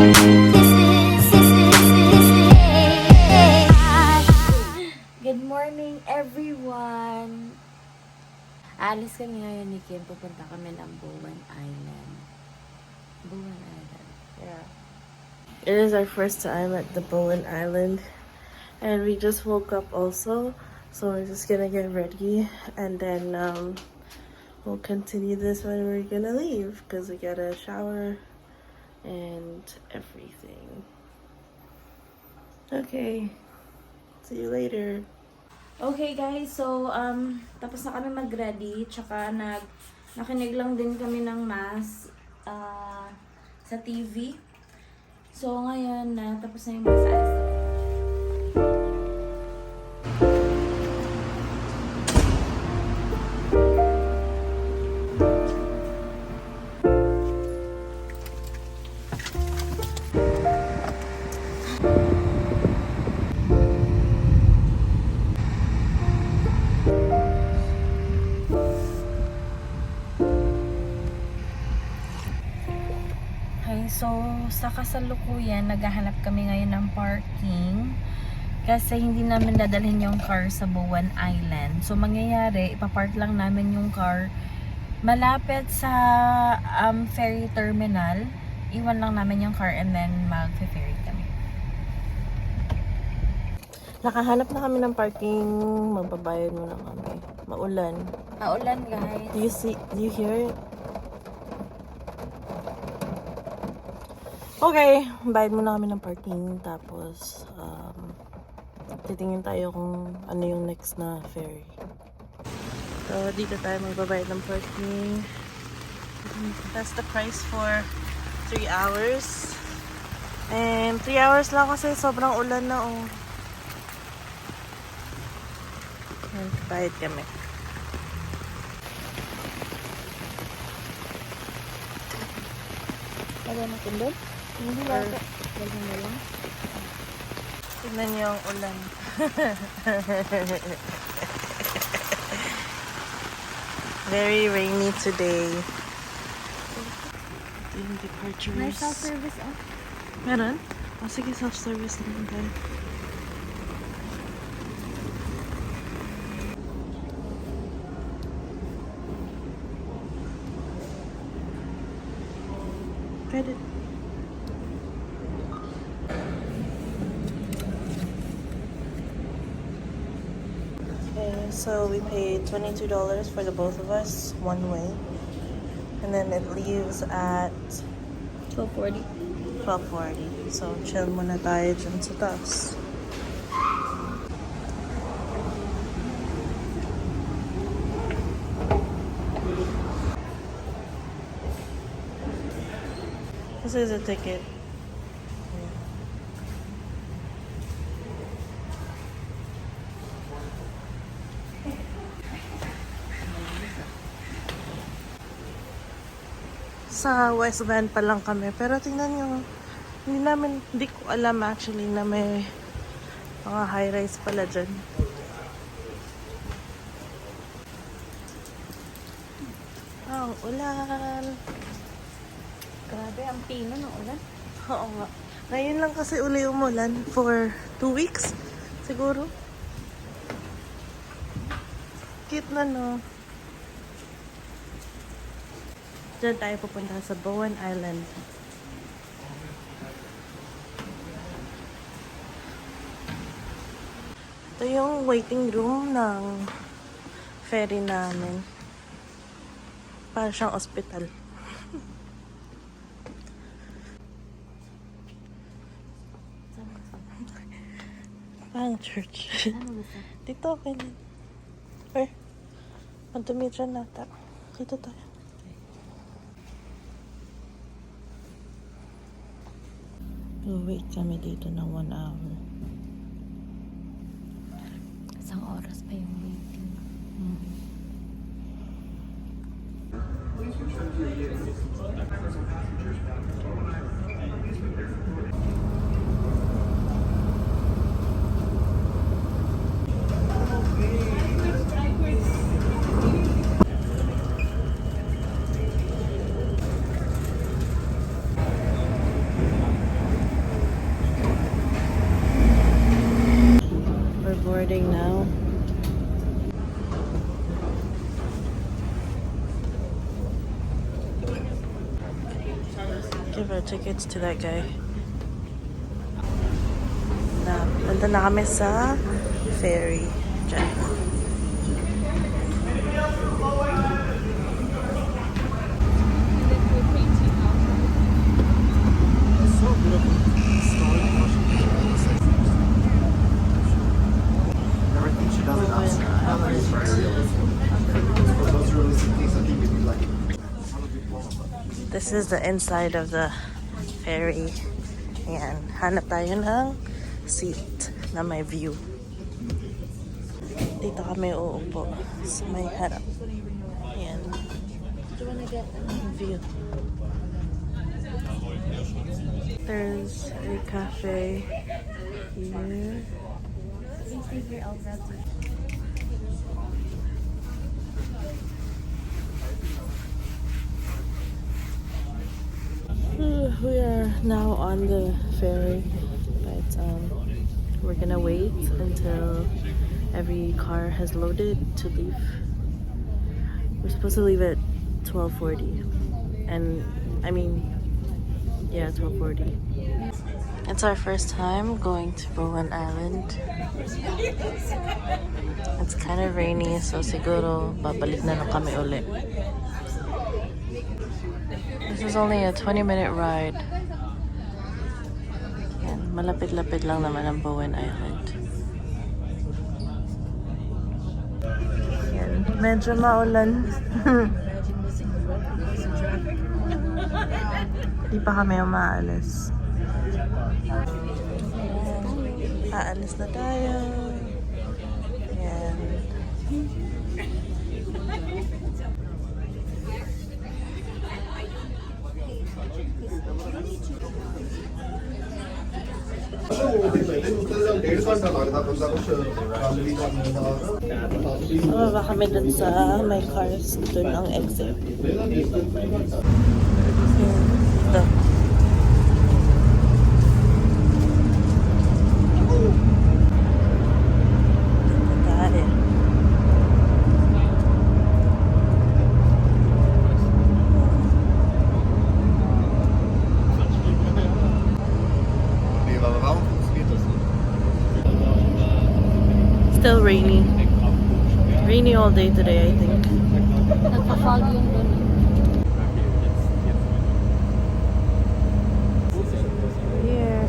Good morning, everyone! Alis kami ngayon ni Kim. Pupunta kami ng Bowen Island. Bowen Island. Yeah. It is our first time at the Bowen Island. And we just woke up also. So we're just gonna get ready. And then we'll continue this when we're gonna leave. Because we gotta shower and everything. Okay. See you later. Okay guys, so tapos na kami mag-ready, tsaka nakinig lang din kami ng mass sa TV. So ngayon tapos na yung massage. So, sa kasalukuyan, naghahanap kami ngayon ng parking kasi hindi namin dadalhin yung car sa Bowen Island. So, mangyayari, ipapark lang namin yung car malapit sa ferry terminal. Iwan lang namin yung car and then mag-ferry kami. Nakahanap na kami ng parking. Magbabayad muna kami. Maulan. Maulan, guys. Do you hear it? Okay, bayad muna kami ng parking, tapos titingin tayo kung ano yung next na ferry. So, dito tayo magbabayad ng parking. That's the price for 3 hours. And 3 hours lang kasi sobrang ulan na oh. And bayad kami. Wala natin doon? Hindi yata. Wala na lang. Tignan niyo yung ulan. Very rainy today. Ito yung departures. May self-service Meron? Oh, sige, self-service naman tayo. Credit. Okay, so we paid $22 for the both of us, one way. And then it leaves at 12:40. 12:40. So, chill muna tayo dyan sa taas. This is a ticket. Sa West Van pa lang kami. Pero tingnan nyo, hindi ko alam actually na may mga high-rise pala dyan. Ang ulan. Grabe, ang pino ng ulan. Oo nga. Ngayon lang kasi uli umulan for 2 weeks, siguro. Cute na no. Diyan tayo pupunta sa Bowen Island. Ito yung waiting room ng ferry namin. Para siyang ospital. Parang church. Dito, okay lang. Or, madumi dyan nata. Dito tayo. Wait kami dito ng 1 hour. Isang oras pa yung waiting. boarding now. Give our tickets to that guy. Punta na kami sa ferry. Diyan. This is the inside of the ferry. Ayan. Hanap tayo ng seat na may view. Dito kami uupo sa may harap. Ayan. View. There's a cafe here. We are now on the ferry, but we're gonna wait until every car has loaded to leave. We're supposed to leave at 12:40, and I mean, yeah, 12:40. It's our first time going to Bowen Island. It's kind of rainy, so siguro babalik na lang kami uli. This is only a 20-minute ride. Yan, malapit-lapit lang naman ang Bowen Island. Yan, medyo maulan. Di pa kami umaalis. Aalis na tayo. Yan. Baba kami dun sa may cars. Dun ang exit. Ito. Still rainy. Rainy all day today, I think. Nagpa-fog yung dun. Here.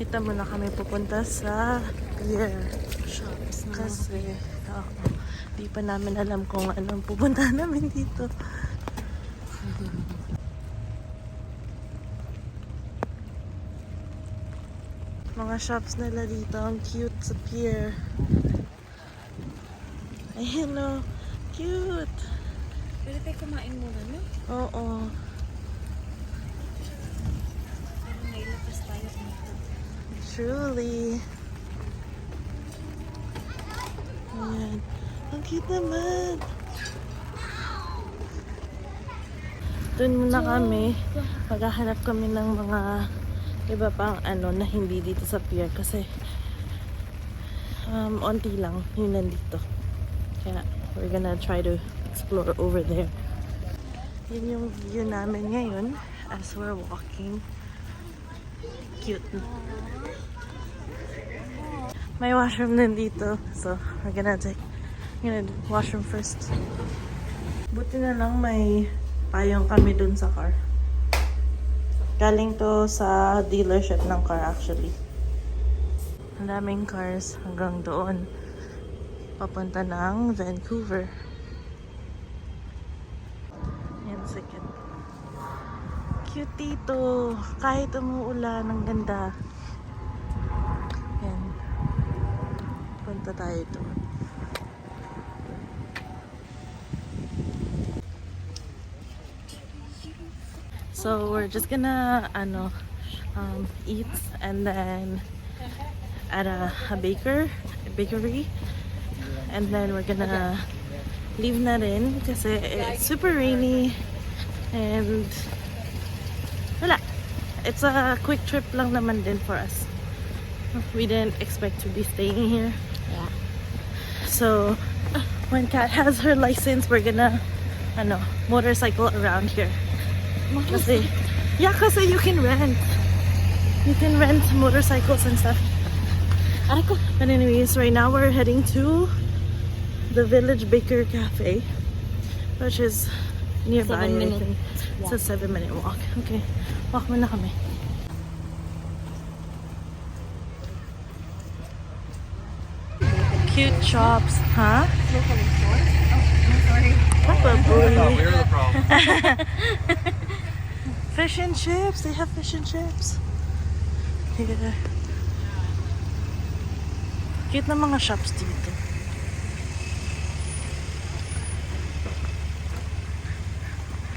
Kita mo na kami pupunta sa pier. Shops na. Kasi, di pa namin alam kung anong pupunta namin dito. Mga shops nila dito. Ang cute sa pier. Ayan o. Cute. Pwede tayo kumain muna, no? Oo. Pero may lakas tayo dito. Truly. Ayan. Ang cute naman. Doon muna kami. Maghahanap kami ng mga iba pang ano na hindi dito sa pier kasi onti lang yun nandito. Kaya we're gonna try to explore over there. Yun yung view namin ngayon as we're walking. Cute. May washroom din dito. So, we're gonna do washroom first. Buti na lang may payong kami dun sa car. Galing to sa dealership ng car actually. Ang daming cars hanggang doon. Papunta ng Vancouver. Yan, second. Cute dito. Kahit umuulan, ang ganda. Yan. Punta tayo doon. So we're just gonna eat and then at a bakery. And then we're gonna leave na rin kasi it's super rainy and wala. It's a quick trip lang naman din for us. We didn't expect to be staying here. Yeah. So when Kat has her license, we're gonna motorcycle around here. Kasi you can rent. You can rent motorcycles and stuff. But anyways, right now we're heading to the Village Baker Cafe, which is nearby. 7 minutes. I think. It's a 7-minute walk. Okay, walk muna kami. Cute shops, huh? Probably. We were the problem. Fish and chips. They have fish and chips. Yeah. Cute na mga shops dito.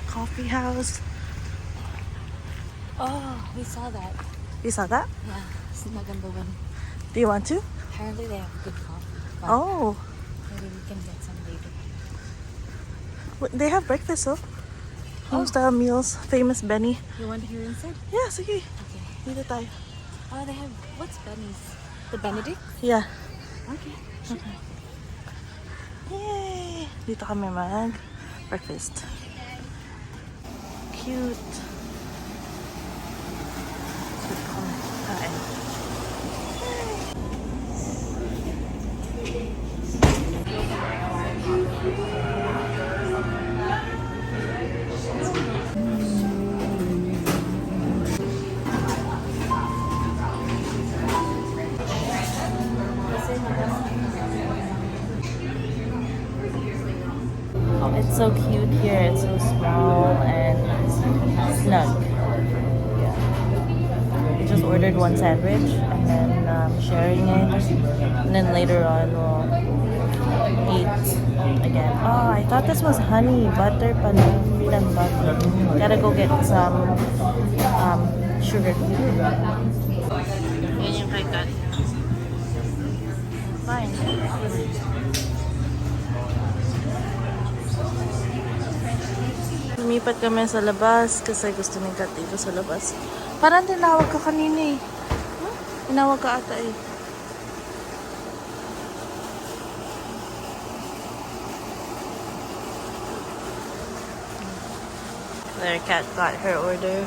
Coffee house. Oh, we saw that. You saw that? Yeah, it's maganda one. Do you want to? Apparently they have good coffee. But Oh. maybe we can get some later. They have breakfast, oh. Home-style meals. Famous Benny. You want to hear inside? Yeah, sige. Okay. Dito tayo. Oh, they have, what's Benny's? The Benedict? Yeah. Okay. Okay. Yay! Dito kami breakfast. Cute. Dito kami kain. It's so cute here. It's so small and snug. Yeah. We just ordered one sandwich and then sharing it. And then later on we'll eat again. Oh, I thought this was honey butter pala. Than butter. Gotta go get some sugar. Yan yung kay Kat. Fine. Lumipat kami sa labas kasi gusto ni Kat dito sa labas. Parang tinawag ka kanina eh. Huh? Tinawag ka ata eh. There, Kat got her order.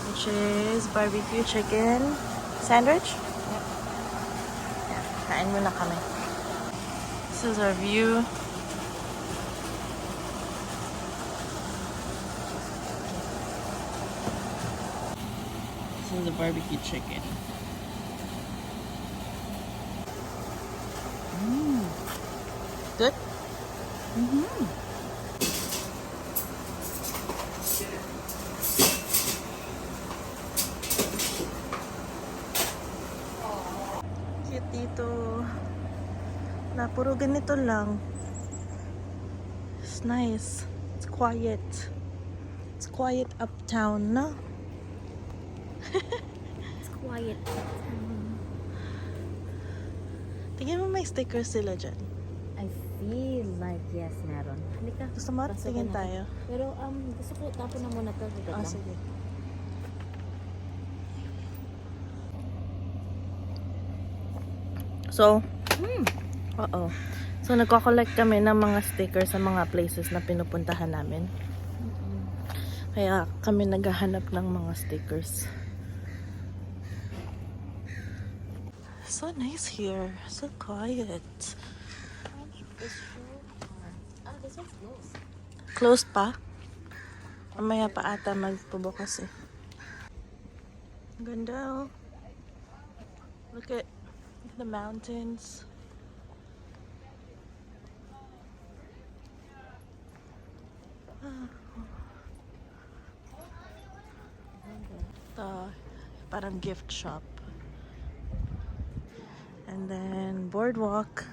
Which is barbecue chicken sandwich. Yep. Yeah, kain muna kami. This is our view. This is the barbecue chicken. Good? Mm-hmm. Cute dito. Na puro ganito lang. It's nice. It's quiet. It's quiet uptown, no? It's quiet. Tingin mo may stickers sila dyan. I feel like yes, meron. Halika. Gusto mo? Pasok Tingin na. tayo. Pero gusto ko tapon na muna to. Oh, sige. So, So, nagko-collect kami ng mga stickers sa mga places na pinupuntahan namin. Kaya kami naghahanap ng mga stickers. So nice here. So quiet. This one's closed. Closed pa? Mamaya pa ata magpubukas eh. Ganda oh. Look at the mountains. Parang gift shop. And then boardwalk.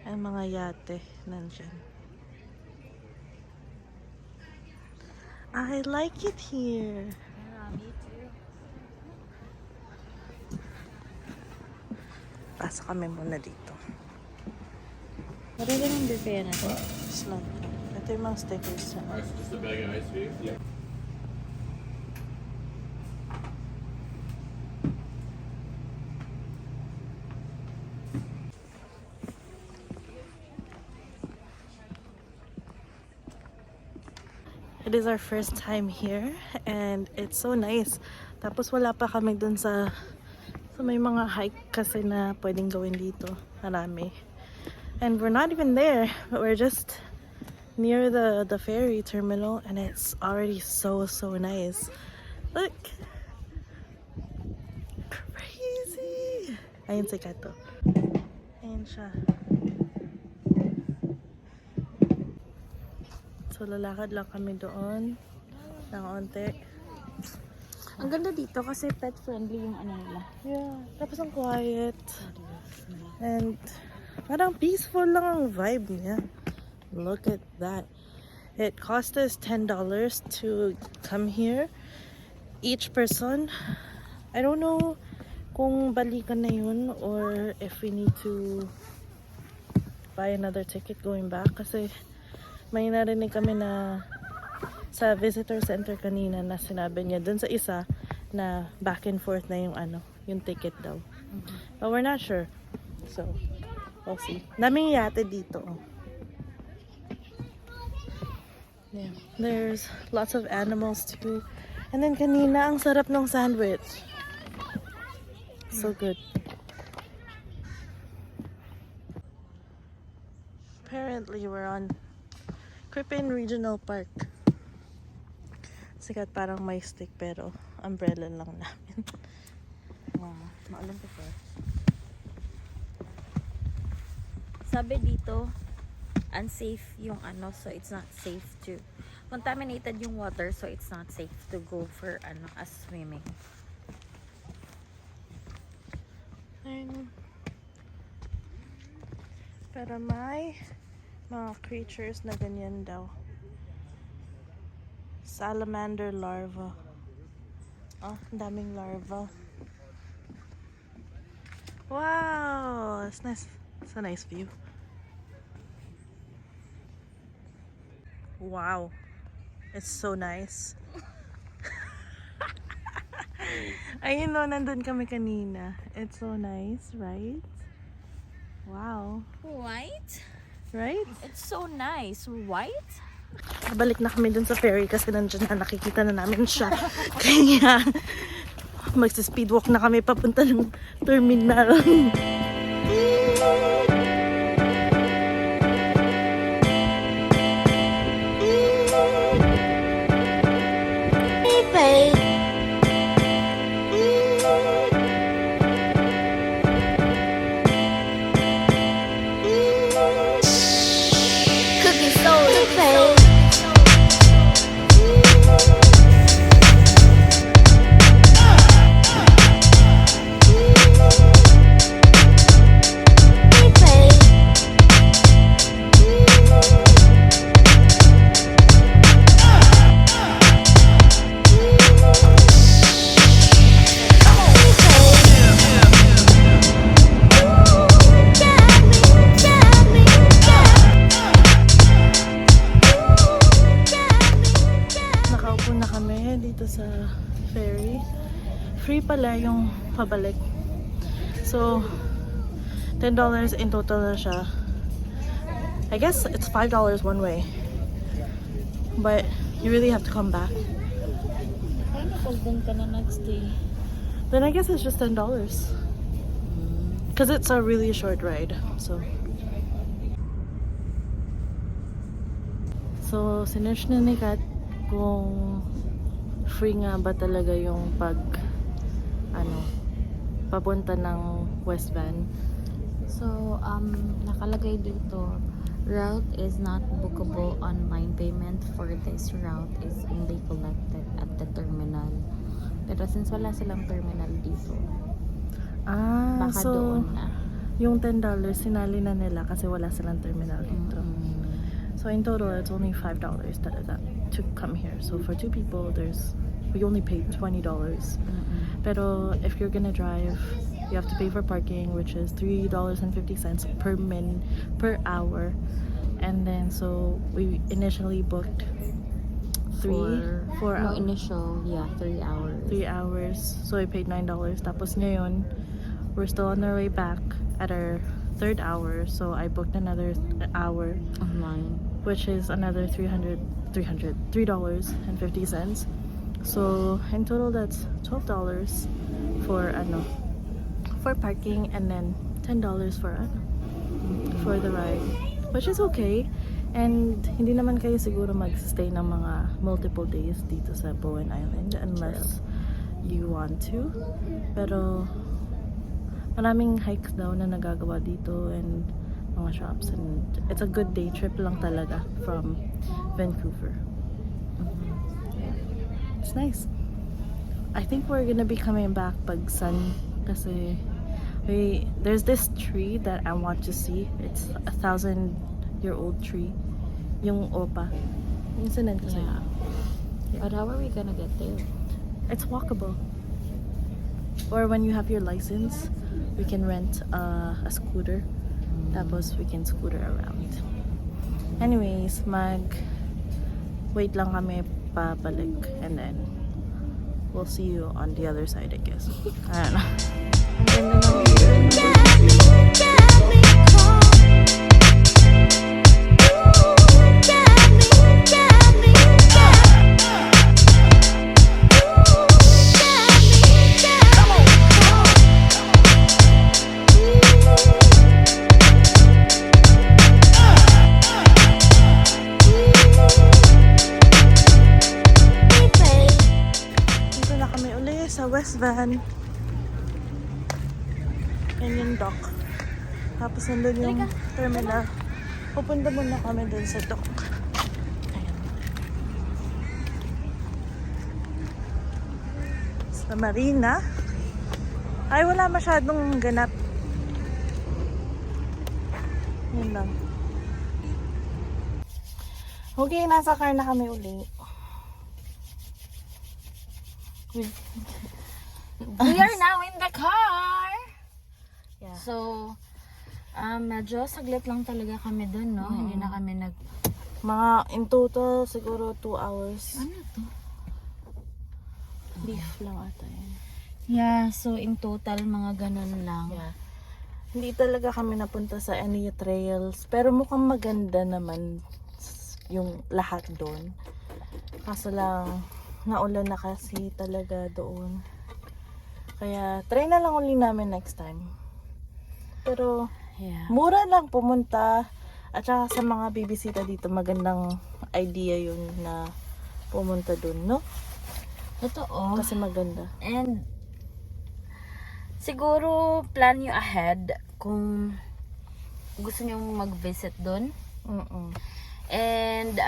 And mga yate nandyan. I like it here. Yeah, me too. Papasok kami muna dito. Marami ng buffet natin. Snack. Ito yung mga stickers na. Just a bag of ice cream? Yeah. It is our first time here and it's so nice. Tapos wala pa kami dun sa may mga hike kasi na pwedeng gawin dito. Marami. And we're not even there. But we're just near the ferry terminal and it's already so nice. Look! Crazy! Ayun si Kato. Ayun siya. So, lalakad lang kami doon ng onte. Ang ganda dito kasi pet friendly yung ano nila. Yeah. Tapos ang quiet. And parang peaceful lang ang vibe niya. Look at that. It cost us $10 to come here. Each person. I don't know kung balikan na yun or if we need to buy another ticket going back. Kasi may narinig kami na sa visitor center kanina na sinabi niya dun sa isa na back and forth na yung yung ticket daw. But we're not sure. So, we'll see. Daming yate dito. Oh. Yeah. There's lots of animals too. And then kanina ang sarap ng sandwich. So good. Apparently we're on Crippen Regional Park. Sikat parang may stick pero umbrella lang namin. Wow, maalam ko pa. Sabi dito, unsafe yung so it's not safe to. Contaminated yung water, so it's not safe to go for a swimming. Ayun. Pero may mga creatures na ganyan daw. Salamander larva. Oh, ang daming larva. Wow! It's nice. It's a nice view. Wow. It's so nice. Ayun no, nandun kami kanina. It's so nice, right? Wow. White? Right? It's so nice. White? Balik na kami dun sa ferry kasi nandiyan na nakikita na namin siya. Kaya magsa-speedwalk na kami papunta ng terminal. Sa ferry. Free pala yung pabalik. So, $10 in total na siya. I guess it's $5 one way. But you really have to come back. Paano pag dun ka na next day? Then I guess it's just $10. Because it's a really short ride. So sinerch na ni Kat kung free nga ba talaga yung papunta ng West Van. So, nakalagay dito, route is not bookable online payment for this route is only collected at the terminal. Pero since wala silang terminal dito, baka so doon na. yung $10 sinali na nila kasi wala silang terminal dito. So in total, it's only $5 talaga to come here. So for two people, we only paid $20. Pero if you're gonna drive you have to pay for parking, which is $3.50 per hour. And then so we initially booked four hours. Initial, 3 hours. 3 hours. So I paid $9. Tapos ngayon, we're still on our way back at our third hour. So I booked another hour, Online. which is another $3.50. So in total, that's $12 for parking, and then $10 for the ride, which is okay. And hindi naman kayo siguro mag-stay ng mga multiple days dito sa Bowen Island unless you want to. Pero maraming hikes daw na nagagawa dito and mga shops, and it's a good day trip lang talaga from Vancouver. Yeah. It's nice. I think we're gonna be coming back pag sun kasi there's this tree that I want to see. It's 1,000-year-old tree. Yung opa. Yung sinan kasi. Yeah. But how are we gonna get there? It's walkable. Or when you have your license, we can rent a scooter. Tapos we can scooter around. Anyways, wait lang kami pabalik, and then we'll see you on the other side, I guess. I don't know. Ang ganda ng view. West Van. Yan yung dock. Tapos nandun yung terminal. Pupunta muna kami dun sa dock. Ayan. Sa marina. Ay, wala masyadong ganap. Yun lang. Okay, nasa car na kami uli. We are now in the car! Yeah. So, medyo saglit lang talaga kami dun, no? Hindi na kami Mga in total, siguro 2 hours. Ano to? Beef lang ata yan. Yeah, so in total, mga ganun lang. Yeah. Hindi talaga kami napunta sa any trails. Pero mukhang maganda naman yung lahat doon. Kaso lang, naulan na kasi talaga doon. Kaya, try na lang uli namin next time. Pero, Yeah. mura lang pumunta. At saka sa mga bibisita dito, magandang idea yun na pumunta doon, no? Totoo. Kasi maganda. And, siguro, plan nyo ahead kung gusto nyo mag-visit doon. And,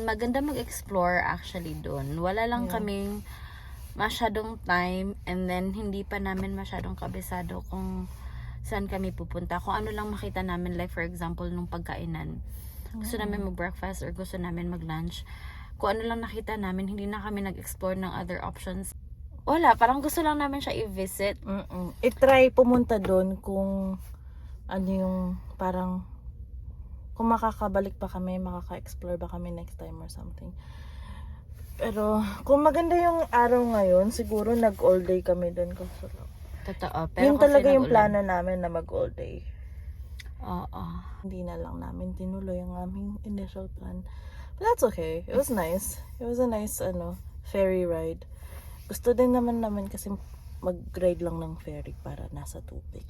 maganda mag-explore actually doon. Wala lang kaming masyadong time, and then hindi pa namin masyadong kabisado kung saan kami pupunta. Kung ano lang makita namin, like for example, nung pagkainan. Gusto namin mag-breakfast or gusto namin mag-lunch. Kung ano lang nakita namin, hindi na kami nag-explore ng other options. Wala, parang gusto lang namin siya i-visit. I-try pumunta doon kung ano yung parang kung makakabalik pa kami, makaka-explore ba kami next time or something. Pero kung maganda yung araw ngayon, siguro nag-all day kami doon. Totoo. Pero Yun kasi talaga yung nag-ulan. plano namin na mag-all day. Oo. Hindi na lang namin tinuloy ang aming initial plan. But that's okay. It was nice. It was a nice ferry ride. Gusto din naman kasi mag-ride lang ng ferry para nasa tubig.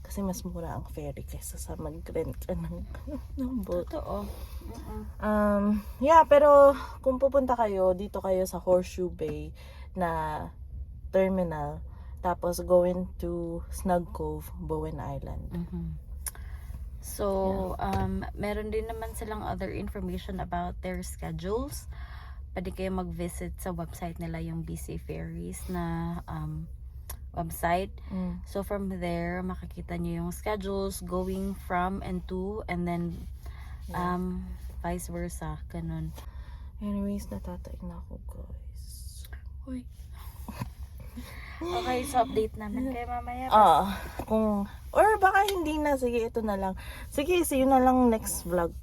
Kasi mas mura ang ferry kaysa sa mag-rent ka ng boat. Totoo. Yeah, pero kung pupunta kayo, dito kayo sa Horseshoe Bay na terminal, tapos going to Snug Cove, Bowen Island. So, meron din naman silang other information about their schedules. Pwede kayo mag-visit sa website nila, yung BC Ferries na website. So, from there, makikita nyo yung schedules going from and to, and then vice versa. Ganun. Anyways, natataig na ako, guys. Uy. Okay, so update namin kay mamaya. Kung, or baka hindi na. Sige, ito na lang. Sige, see you na lang next vlog.